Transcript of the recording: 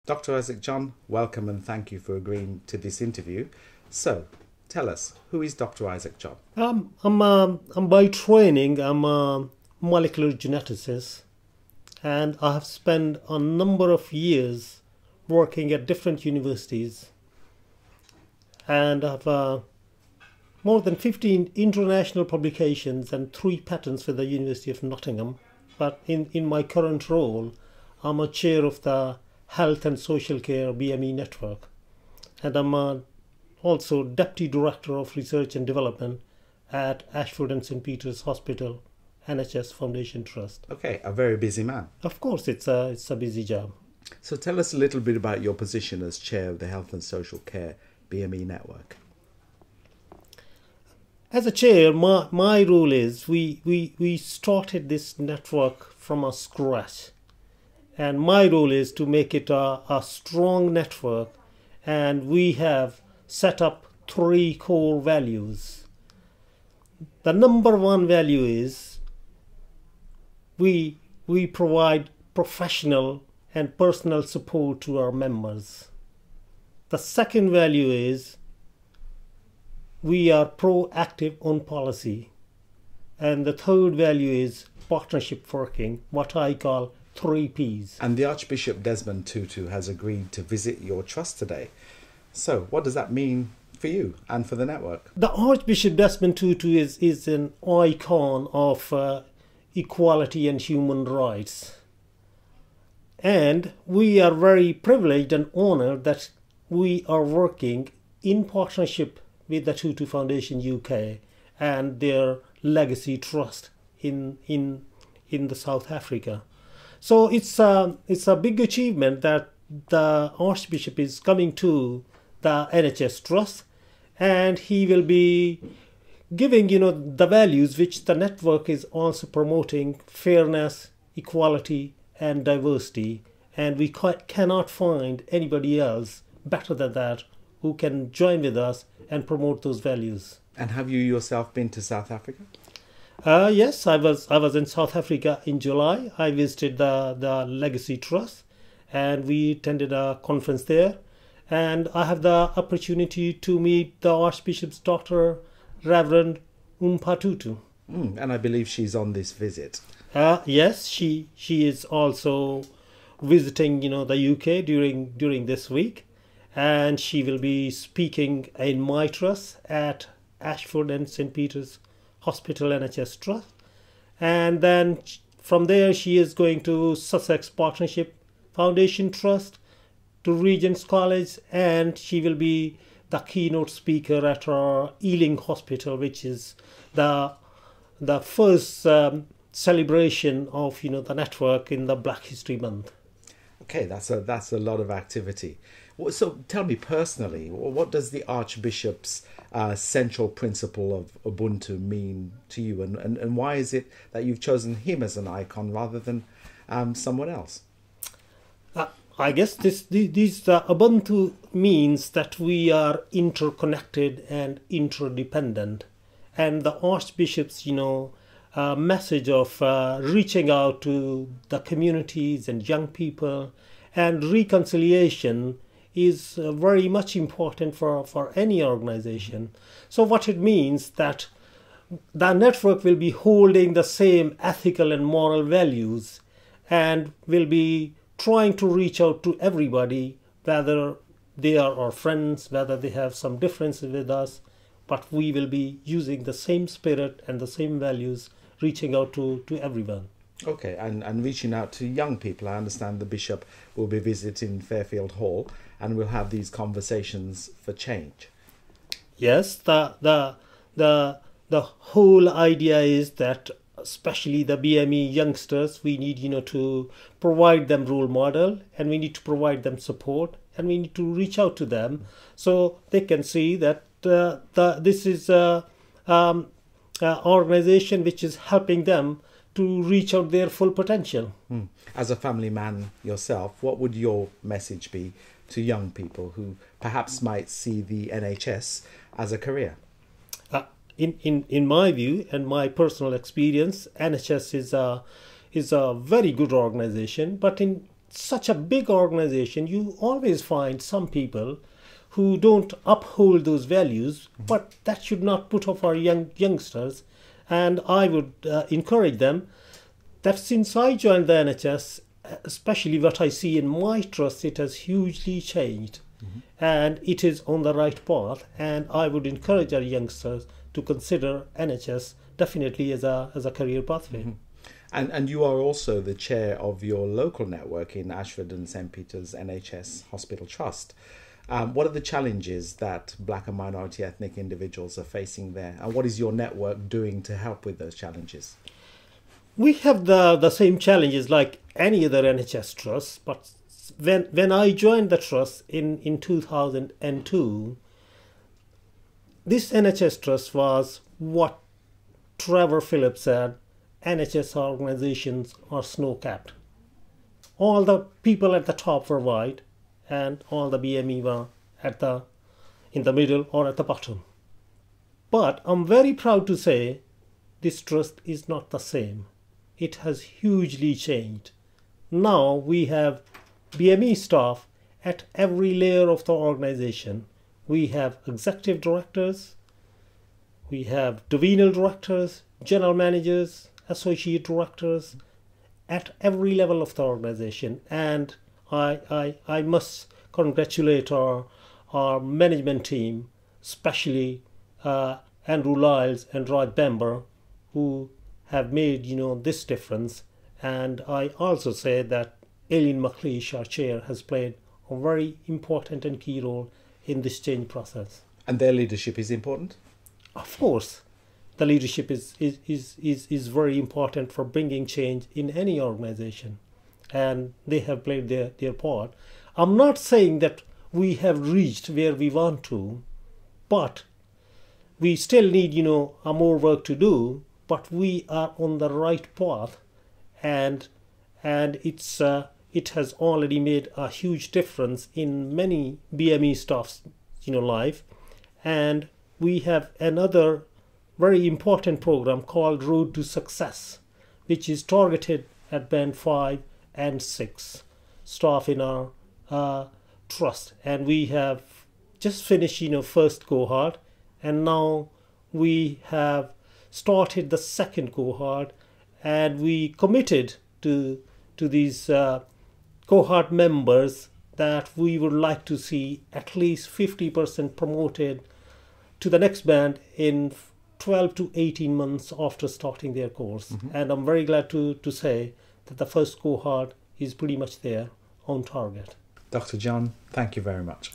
Dr. Isaac John, welcome and thank you for agreeing to this interview. So, tell us, who is Dr. Isaac John? I'm by training, I'm a molecular geneticist, and I have spent a number of years working at different universities, and I've more than 15 international publications and 3 patents with the University of Nottingham. But in my current role, I'm a chair of the Health and Social Care BME network, and I'm also Deputy Director of Research and Development at Ashford and St Peter's Hospital NHS Foundation Trust. Okay, a very busy man. Of course, it's a busy job. So tell us a little bit about your position as chair of the Health and Social Care BME network. As a chair, my role is we started this network from a scratch. And my role is to make it a strong network, and we have set up 3 core values. The number 1 value is we provide professional and personal support to our members. The second value is we are proactive on policy. And the third value is partnership working, what I call 3 Ps. And the Archbishop Desmond Tutu has agreed to visit your trust today. So what does that mean for you and for the network? The Archbishop Desmond Tutu is an icon of equality and human rights. And we are very privileged and honored that we are working in partnership with the Tutu Foundation UK and their legacy trust in the South Africa. So it's a big achievement that the Archbishop is coming to the NHS Trust, and he will be giving the values which the network is also promoting: fairness, equality, and diversity. And we cannot find anybody else better than that who can join with us and promote those values. And have you yourself been to South Africa? Yes, I was in South Africa in July. I visited the Legacy Trust, and we attended a conference there. And I have the opportunity to meet the Archbishop's daughter, Reverend Ubuntu Tutu. And I believe she's on this visit. Yes, she is also visiting the UK during this week, and she will be speaking in my trust at Ashford and St Peter's Hospital NHS Trust, and then from there she is going to Sussex Partnership Foundation Trust, to Regent's College, and she will be the keynote speaker at our Ealing Hospital, which is the first celebration of the network in the Black History Month. Okay, that's a lot of activity. So tell me personally, what does the Archbishop's central principle of Ubuntu mean to you, and why is it that you've chosen him as an icon rather than someone else? I guess this Ubuntu means that we are interconnected and interdependent, and the Archbishop's message of reaching out to the communities and young people and reconciliation is very much important for any organization. So what it means that the network will be holding the same ethical and moral values, and will be trying to reach out to everybody, whether they are our friends, whether they have some differences with us, but we will be using the same spirit and the same values, reaching out to everyone. Okay, and reaching out to young people. I understand the Bishop will be visiting Fairfield Hall, and we'll have these conversations for change. Yes, the whole idea is that especially the BME youngsters, we need to provide them role model, and we need to provide them support, and we need to reach out to them so they can see that this is a organization which is helping them to reach out their full potential. As a family man yourself, what would your message be to young people who perhaps might see the NHS as a career? In my view and my personal experience, NHS is a very good organization, but in such a big organization, you always find some people who don't uphold those values, but that should not put off our youngsters. And I would encourage them that since I joined the NHS, especially what I see in my trust, it has hugely changed. And it is on the right path. And I would encourage our youngsters to consider NHS definitely as a career pathway. And you are also the chair of your local network in Ashford and St Peter's NHS Hospital Trust. What are the challenges that black and minority ethnic individuals are facing there? And what is your network doing to help with those challenges? We have the same challenges like any other NHS trust, but when I joined the trust in 2002, this NHS trust was what Trevor Phillips said, NHS organizations are snow-capped. All the people at the top were white, and all the BME were in the middle or at the bottom. But I'm very proud to say this trust is not the same. It has hugely changed. Now we have BME staff at every layer of the organization. We have executive directors, we have divisional directors, general managers, associate directors at every level of the organization. And I must congratulate our management team, especially Andrew Lyles and Roy Bember, who have made this difference. And I also say that Aileen McLeish, our chair, has played a very important and key role in this change process. And their leadership is important? Of course, the leadership is very important for bringing change in any organization, and they have played their part. I'm not saying that we have reached where we want to, but we still need a more work to do, but we are on the right path, and it has already made a huge difference in many BME staff's life. And we have another very important program called Road to Success, which is targeted at band 5 and 6 staff in our trust. And we have just finished first cohort, and now we have started the second cohort, and we committed to these cohort members that we would like to see at least 50% promoted to the next band in 12 to 18 months after starting their course. And I'm very glad to say that the first cohort is pretty much there on target. Dr. John, thank you very much.